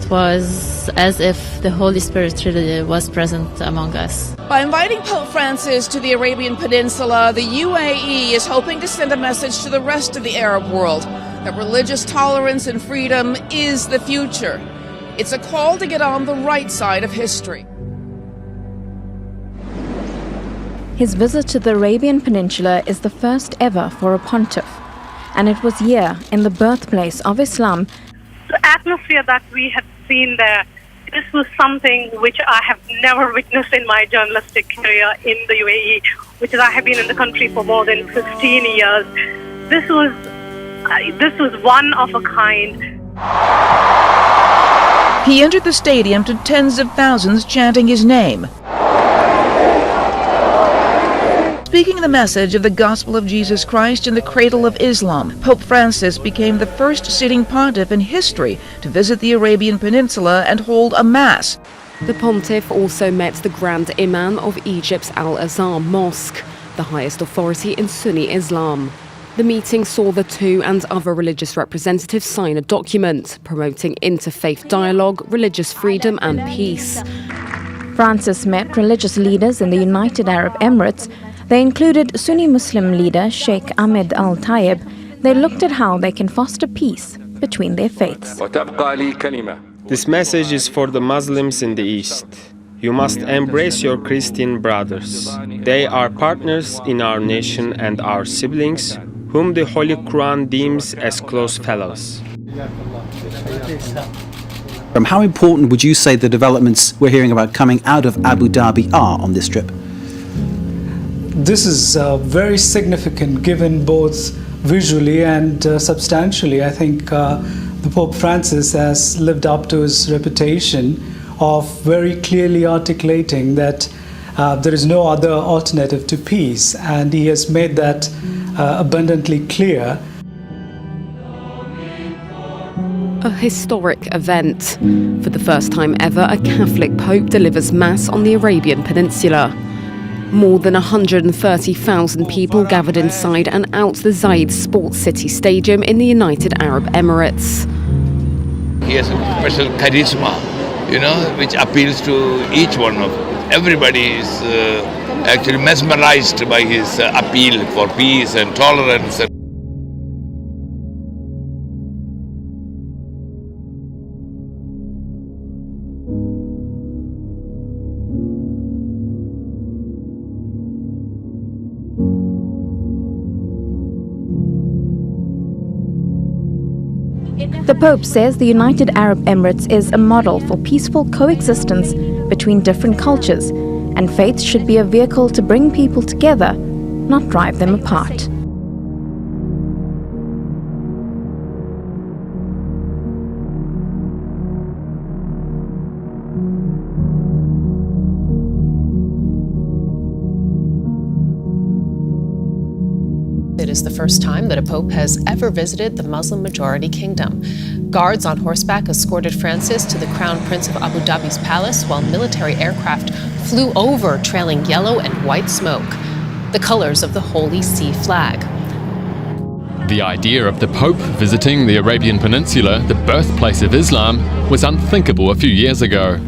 it was as if the Holy Spirit really was present among us. By inviting Pope Francis to the Arabian Peninsula, the UAE is hoping to send a message to the rest of the Arab world that religious tolerance and freedom is the future. It's a call to get on the right side of history. His visit to the Arabian Peninsula is the first ever for a pontiff, and it was here, in the birthplace of Islam. The atmosphere that we had seen there, this was something which I have never witnessed in my journalistic career in the UAE, which is I have been in the country for more than 15 years. This was one of a kind. He entered the stadium to tens of thousands chanting his name, speaking the message of the gospel of Jesus Christ in the cradle of Islam. Pope Francis became the first sitting pontiff in history to visit the Arabian Peninsula and hold a mass. The pontiff also met the Grand Imam of Egypt's Al-Azhar Mosque, the highest authority in Sunni Islam. The meeting saw the two and other religious representatives sign a document promoting interfaith dialogue, religious freedom and peace. Francis met religious leaders in the United Arab Emirates. They included Sunni Muslim leader Sheikh Ahmed Al-Tayeb. They looked at how they can foster peace between their faiths. This message is for the Muslims in the East. You must embrace your Christian brothers. They are partners in our nation and our siblings, whom the Holy Quran deems as close fellows. How important would you say the developments we're hearing about coming out of Abu Dhabi are on this trip? This is very significant, given both visually and substantially. I think the Pope Francis has lived up to his reputation of very clearly articulating that there is no other alternative to peace, and he has made that abundantly clear. A historic event. For the first time ever, a Catholic Pope delivers Mass on the Arabian Peninsula. More than 130,000 people gathered inside and out the Zayed Sports City Stadium in the United Arab Emirates. He has a special charisma, which appeals to each one of us. Everybody is actually mesmerized by his appeal for peace and tolerance. The Pope says the United Arab Emirates is a model for peaceful coexistence between different cultures, and faith should be a vehicle to bring people together, not drive them apart. It is the first time that a pope has ever visited the Muslim-majority kingdom. Guards on horseback escorted Francis to the Crown Prince of Abu Dhabi's palace, while military aircraft flew over, trailing yellow and white smoke, the colors of the Holy See flag. The idea of the Pope visiting the Arabian Peninsula, the birthplace of Islam, was unthinkable a few years ago.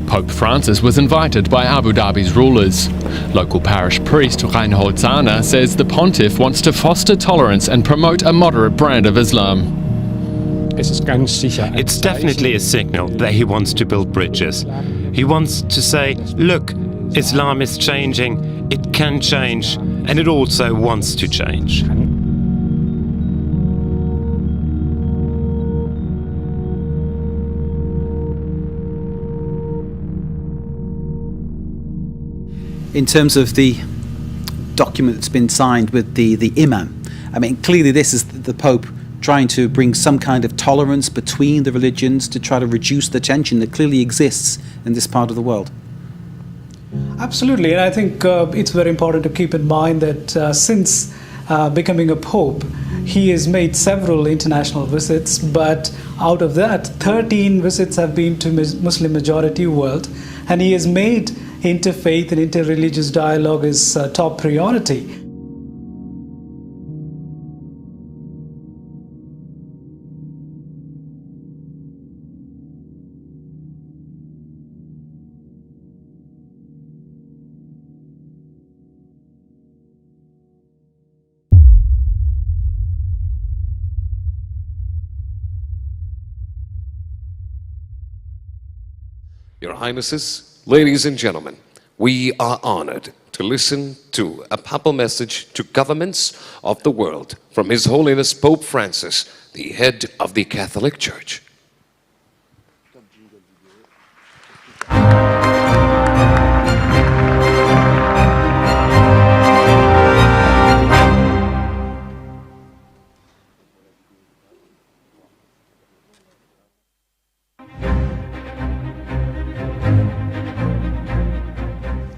Pope Francis was invited by Abu Dhabi's rulers. Local parish priest Reinhold Zahner says the pontiff wants to foster tolerance and promote a moderate brand of Islam. It's definitely a signal that he wants to build bridges. He wants to say, look, Islam is changing, it can change, and it also wants to change. In terms of the document that's been signed with the Imam, I mean, clearly this is the Pope trying to bring some kind of tolerance between the religions to try to reduce the tension that clearly exists in this part of the world. Absolutely, and I think it's very important to keep in mind that since becoming a pope, he has made several international visits, but out of that, 13 visits have been to Muslim majority world, and he has made interfaith and interreligious dialogue his top priority. Your Highnesses, ladies and gentlemen, we are honored to listen to a papal message to governments of the world from His Holiness Pope Francis, the head of the Catholic Church.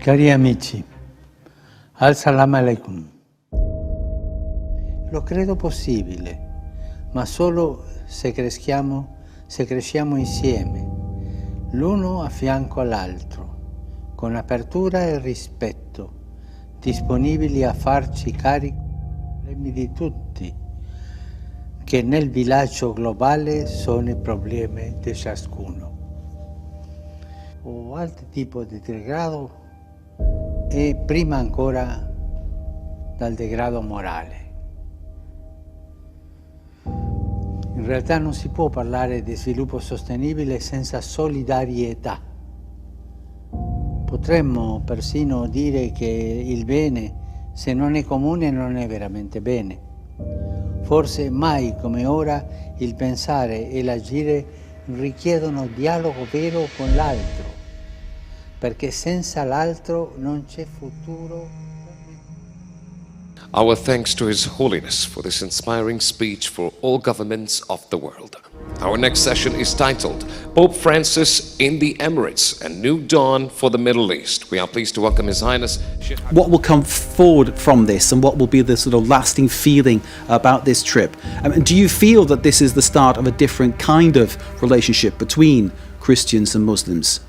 Cari amici, Assalamu alaikum. Lo credo possibile, ma solo se cresciamo insieme, l'uno a fianco all'altro, con apertura e rispetto, disponibili a farci carico dei problemi di tutti, che nel villaggio globale sono i problemi di ciascuno. O altro tipo di degrado e prima ancora dal degrado morale. In realtà non si può parlare di sviluppo sostenibile senza solidarietà. Potremmo persino dire che il bene, se non è comune, non è veramente bene. Forse mai come ora il pensare e l'agire richiedono dialogo vero con l'altro, perché senza l'altro non c'è futuro. Our thanks to His Holiness for this inspiring speech for all governments of the world. Our next session is titled Pope Francis in the Emirates, a New Dawn for the Middle East. We are pleased to welcome His Highness. What will come forward from this, and what will be the sort of lasting feeling about this trip? Do you feel that this is the start of a different kind of relationship between Christians and Muslims?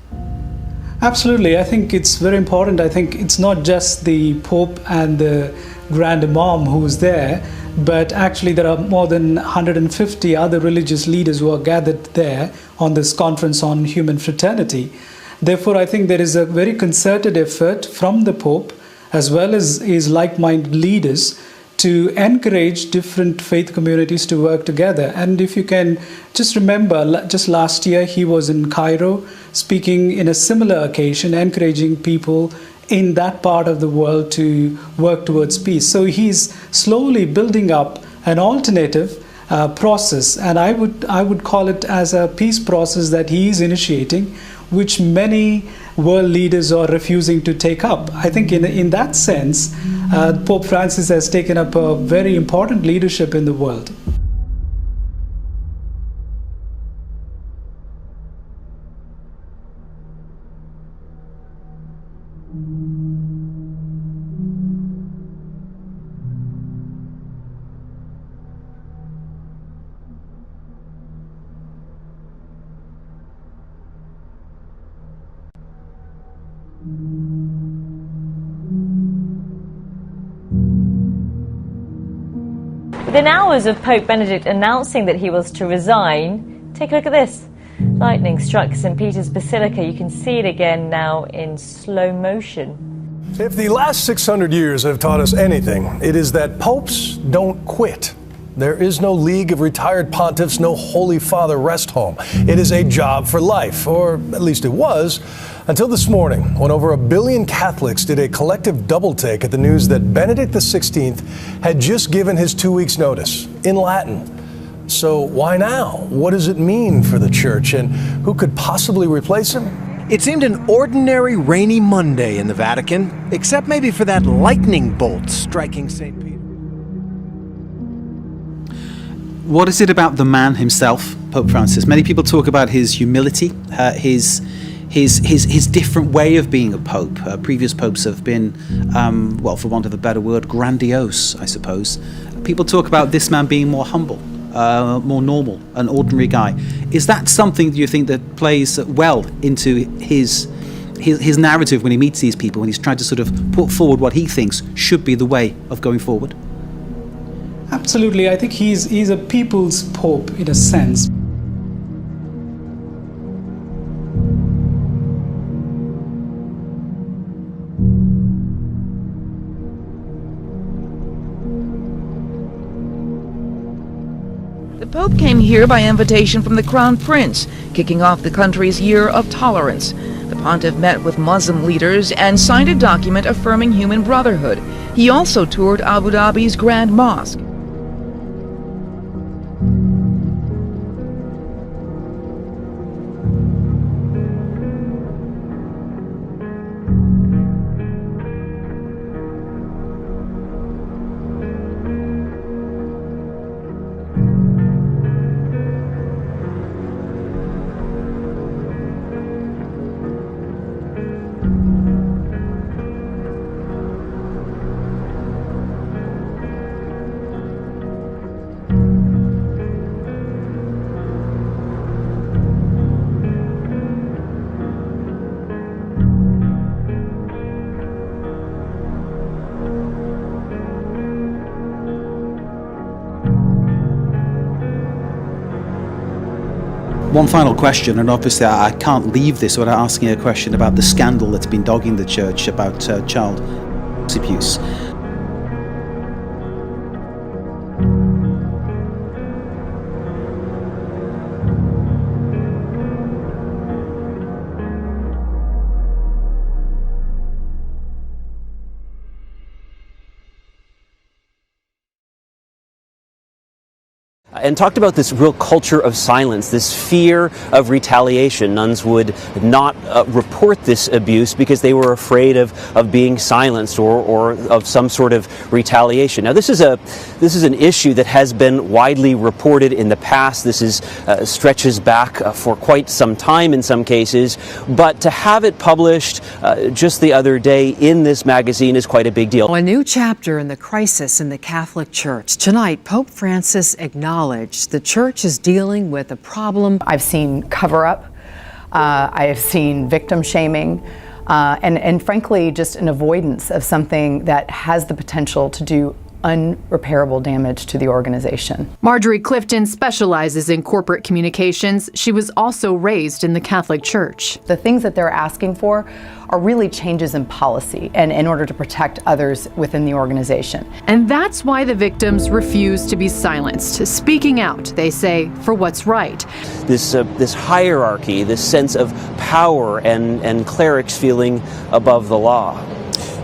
Absolutely. I think it's very important. I think it's not just the Pope and the Grand Imam who's there, but actually there are more than 150 other religious leaders who are gathered there on this conference on human fraternity. Therefore, I think there is a very concerted effort from the Pope as well as his like-minded leaders to encourage different faith communities to work together. And if you can just remember, just last year he was in Cairo speaking in a similar occasion, encouraging people in that part of the world to work towards peace. So he's slowly building up an alternative process, and I would call it as a peace process that he is initiating, which many world leaders are refusing to take up. I think in that sense, Pope Francis has taken up a very important leadership in the world. Within hours of Pope Benedict announcing that he was to resign, take a look at this. Lightning struck St. Peter's Basilica. You can see it again now in slow motion. If the last 600 years have taught us anything, it is that popes don't quit. There is no League of Retired Pontiffs, no Holy Father rest home. It is a job for life, or at least it was, until this morning, when over 1 billion Catholics did a collective double-take at the news that Benedict XVI had just given his 2 weeks' notice in Latin. So why now? What does it mean for the Church, and who could possibly replace him? It seemed an ordinary rainy Monday in the Vatican, except maybe for that lightning bolt striking St. Peter. What is it about the man himself, Pope Francis? Many people talk about his humility, his different way of being a pope. Previous popes have been, well, for want of a better word, grandiose, I suppose. People talk about this man being more humble, more normal, an ordinary guy. Is that something that you think that plays well into his narrative when he meets these people, when he's trying to sort of put forward what he thinks should be the way of going forward? Absolutely. I think he's a people's pope in a sense. The Pope came here by invitation from the Crown Prince, kicking off the country's year of tolerance. The pontiff met with Muslim leaders and signed a document affirming human brotherhood. He also toured Abu Dhabi's Grand Mosque. One final question, and obviously I can't leave this without asking a question about the scandal that's been dogging the church about child abuse. And talked about this real culture of silence, this fear of retaliation. Nuns would not report this abuse because they were afraid of being silenced or of some sort of retaliation. Now, this is an issue that has been widely reported in the past. This is stretches back for quite some time in some cases, but to have it published just the other day in this magazine is quite a big deal. A new chapter in the crisis in the Catholic Church. Tonight, Pope Francis acknowledged the Church is dealing with a problem. I've seen cover-up, I have seen victim shaming, and frankly, just an avoidance of something that has the potential to do unrepairable damage to the organization. Marjorie Clifton specializes in corporate communications. She was also raised in the Catholic Church. The things that they're asking for are really changes in policy and in order to protect others within the organization. And that's why the victims refuse to be silenced, speaking out, they say, for what's right. This hierarchy, this sense of power and clerics feeling above the law.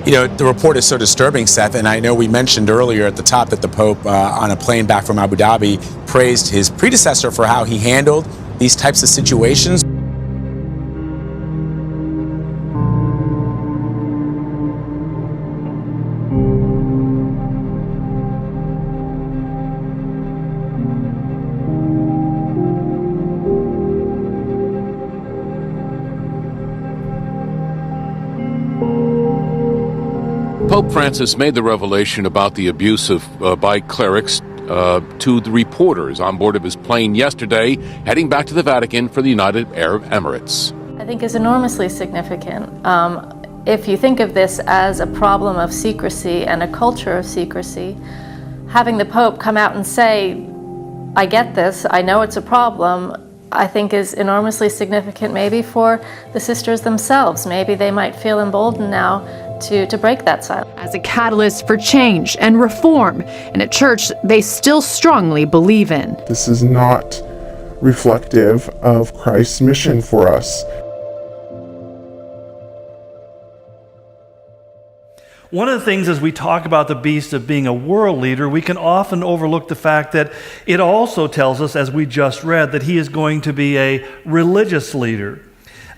You know, the report is so disturbing, Seth, and I know we mentioned earlier at the top that the Pope, on a plane back from Abu Dhabi, praised his predecessor for how he handled these types of situations. Pope Francis made the revelation about the abuse by clerics to the reporters on board of his plane yesterday, heading back to the Vatican for the United Arab Emirates. I think is enormously significant. If you think of this as a problem of secrecy and a culture of secrecy, having the Pope come out and say, I get this, I know it's a problem, I think is enormously significant maybe for the sisters themselves. Maybe they might feel emboldened now to break that silence. As a catalyst for change and reform in a church they still strongly believe in. This is not reflective of Christ's mission for us. One of the things as we talk about the beast of being a world leader, we can often overlook the fact that it also tells us, as we just read, that he is going to be a religious leader.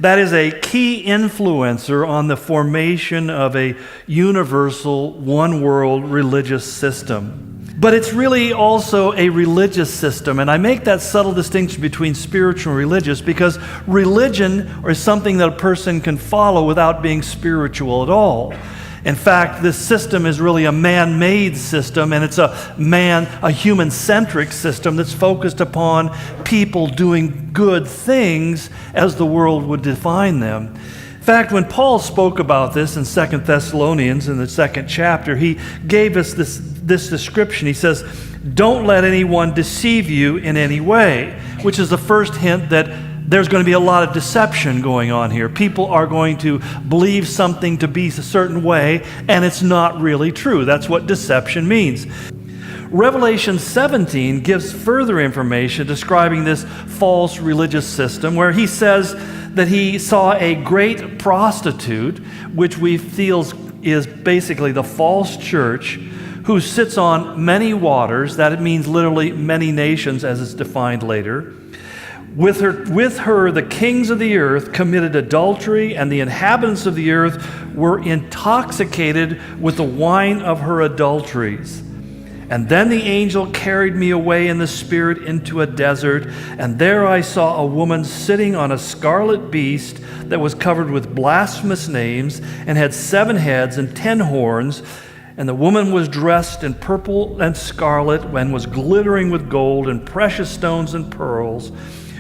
That is a key influencer on the formation of a universal, one-world religious system. But it's really also a religious system, and I make that subtle distinction between spiritual and religious because religion is something that a person can follow without being spiritual at all. In fact, this system is really a man-made system, and it's a human-centric system that's focused upon people doing good things as the world would define them. In fact, when Paul spoke about this in 2 Thessalonians in the 2nd chapter, he gave us this description. He says, don't let anyone deceive you in any way, which is the first hint that there's going to be a lot of deception going on here. People are going to believe something to be a certain way, and it's not really true. That's what deception means. Revelation 17 gives further information describing this false religious system, where he says that he saw a great prostitute, which we feel is basically the false church, who sits on many waters. That it means literally many nations, as it's defined later. With her, the kings of the earth committed adultery, and the inhabitants of the earth were intoxicated with the wine of her adulteries. And then the angel carried me away in the spirit into a desert, and there I saw a woman sitting on a scarlet beast that was covered with blasphemous names and had 7 heads and 10 horns. And the woman was dressed in purple and scarlet and was glittering with gold and precious stones and pearls.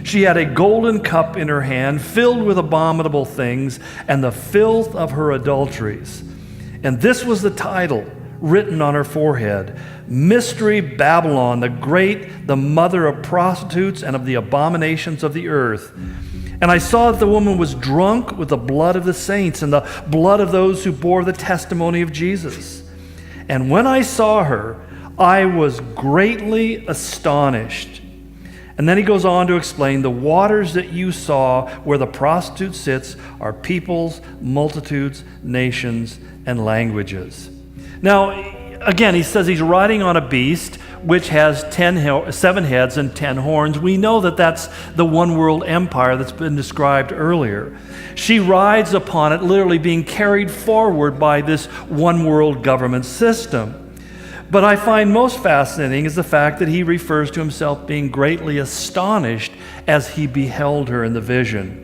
She had a golden cup in her hand filled with abominable things and the filth of her adulteries. And this was the title written on her forehead: Mystery Babylon, the Great, the mother of prostitutes and of the abominations of the earth. And I saw that the woman was drunk with the blood of the saints and the blood of those who bore the testimony of Jesus. And when I saw her, I was greatly astonished. And then he goes on to explain, the waters that you saw where the prostitute sits are peoples, multitudes, nations, and languages. Now, again, he says he's riding on a beast which has 7 heads and 10 horns. We know that that's the one world empire that's been described earlier. She rides upon it, literally being carried forward by this one world government system. But I find most fascinating is the fact that he refers to himself being greatly astonished as he beheld her in the vision.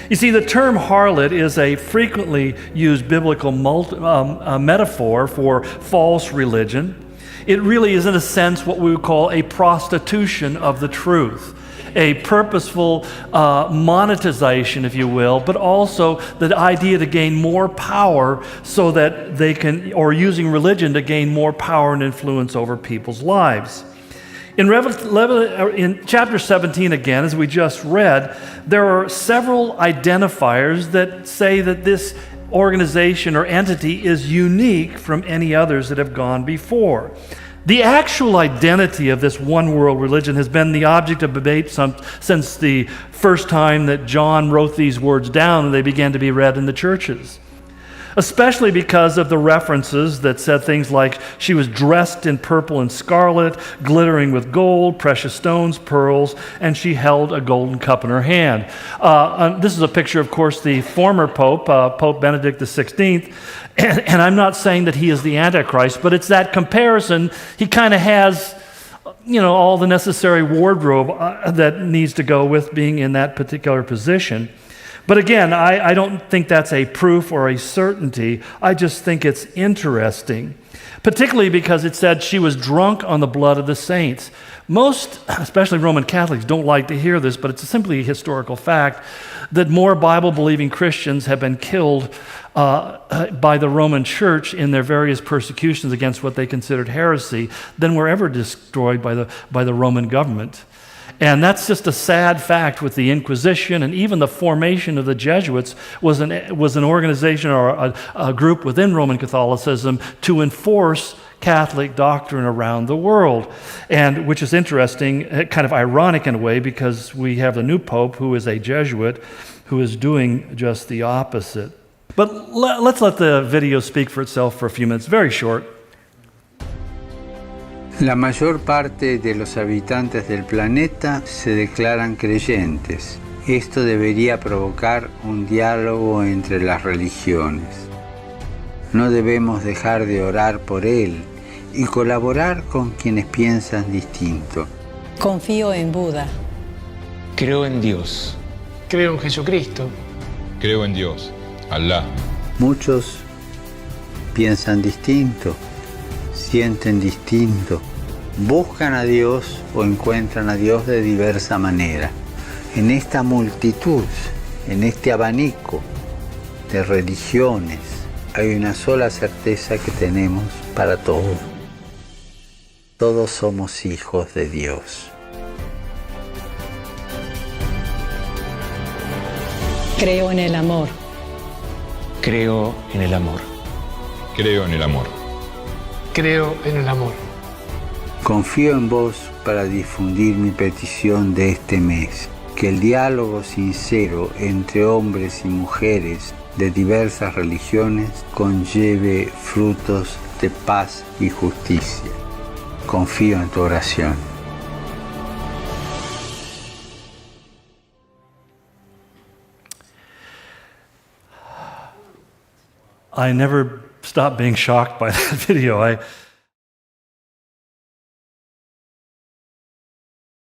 You see, the term harlot is a frequently used biblical metaphor for false religion. It really is, in a sense, what we would call a prostitution of the truth, a purposeful monetization, if you will, but also the idea to gain more power so that they can, or using religion to gain more power and influence over people's lives. In chapter 17, again, as we just read, there are several identifiers that say that this organization or entity is unique from any others that have gone before. The actual identity of this one world religion has been the object of debate since the first time that John wrote these words down and they began to be read in the churches. Especially because of the references that said things like she was dressed in purple and scarlet, glittering with gold, precious stones, pearls, and she held a golden cup in her hand. This is a picture, of course, the former Pope, Pope Benedict XVI, and I'm not saying that he is the Antichrist, but it's that comparison. He kind of has, all the necessary wardrobe that needs to go with being in that particular position. But again, I don't think that's a proof or a certainty. I just think it's interesting, particularly because it said she was drunk on the blood of the saints. Most, especially Roman Catholics, don't like to hear this, but it's simply a historical fact that more Bible-believing Christians have been killed by the Roman Church in their various persecutions against what they considered heresy than were ever destroyed by the Roman government. And that's just a sad fact with the Inquisition, and even the formation of the Jesuits was an organization or a group within Roman Catholicism to enforce Catholic doctrine around the world. And which is interesting, kind of ironic in a way, because we have the new Pope who is a Jesuit who is doing just the opposite. But let's let the video speak for itself for a few minutes, very short. La mayor parte de los habitantes del planeta se declaran creyentes. Esto debería provocar un diálogo entre las religiones. No debemos dejar de orar por él y colaborar con quienes piensan distinto. Confío en Buda. Creo en Dios. Creo en Jesucristo. Creo en Dios, Alá. Muchos piensan distinto, sienten distinto, buscan a Dios o encuentran a Dios de diversa manera. En esta multitud, en este abanico de religiones, hay una sola certeza que tenemos para todos. Todos somos hijos de Dios. Creo en el amor. Creo en el amor. Creo en el amor. Creo en el amor. Confío en vos para difundir mi petición de este mes. Que el diálogo sincero entre hombres y mujeres de diversas religiones conlleve frutos de paz y justicia. Confío en tu oración. I never stopped being shocked by that video.